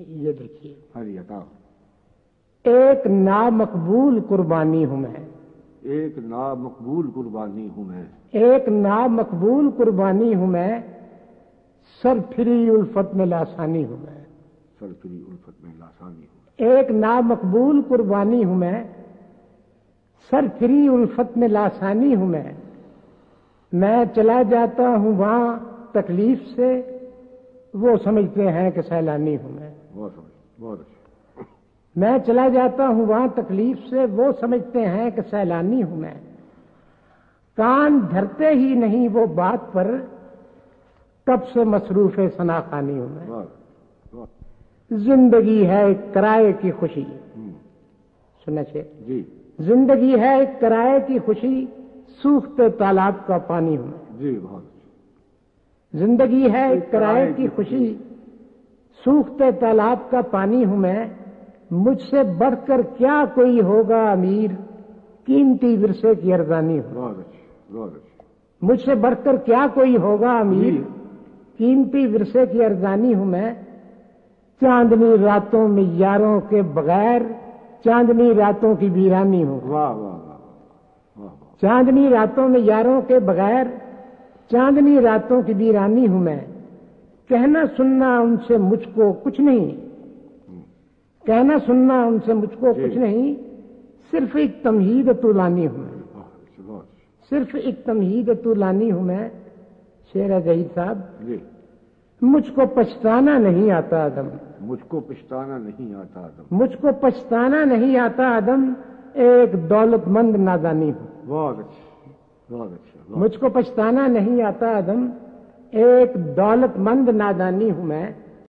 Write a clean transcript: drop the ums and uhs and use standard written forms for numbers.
یہ دیکھیے، ہاں جی عطا. ایک نامقبول قربانی ہوں میں، ایک نامقبول قربانی ہوں میں، ایک نامقبول قربانی ہوں میں، سرفری الفت میں لاسانی ہوں میں. سرفری الفت میں لاسانی ہوں. ایک نامقبول قربانی ہوں میں، سرفری الفت میں لاسانی ہوں میں چلا جاتا ہوں وہاں تکلیف سے، وہ سمجھتے ہیں کہ سیلانی ہوں میں. بہت اچھا. میں چلا جاتا ہوں وہاں تکلیف سے، وہ سمجھتے ہیں کہ سیلانی ہوں میں. کان دھرتے ہی نہیں وہ بات پر، تب سے مصروف ثنا خوانی ہوں میں. زندگی ہے ایک کرائے کی خوشی، سننا چاہیے جی. زندگی ہے ایک کرائے کی خوشی، سوکھتے تالاب کا پانی ہوں میں. جی بہت اچھا. زندگی ہے ایک کرائے کی خوشی، سوکھتے تالاب کا پانی ہوں میں. مجھ سے بڑھ کر کیا کوئی ہوگا امیر، قیمتی ورثے کی ارزانی ہوں. بہت اچھا بہت اچھا. مجھ سے بڑھ کر کیا کوئی ہوگا امیر، قیمتی ورثے کی ارزانی ہوں میں. چاندنی راتوں میں یاروں کے بغیر، چاندنی راتوں کی ویرانی ہوں. واہ واہ واہ واہ. چاندنی راتوں میں یاروں کے بغیر، چاندنی راتوں کی ویرانی ہوں میں. کہنا سننا ان سے مجھ کو کچھ نہیں، کہنا سننا ان سے مجھ کو کچھ نہیں، صرف ایک تمہید طولانی ہوں میں. صرف ایک تمہید طولانی ہوں میں. شعر ہے ظہیر صاحب. جی. مجھ کو پچھتانا نہیں آتا آدم، مجھ کو پچھتانا نہیں آتا آدم، مجھ کو پچھتانا نہیں آتا آدم، ایک دولت مند نادانی ہوں. بہت اچھا بہت اچھا. مجھ کو پچھتانا نہیں آتا آدم، ایک دولت مند نادانی ہوں میں.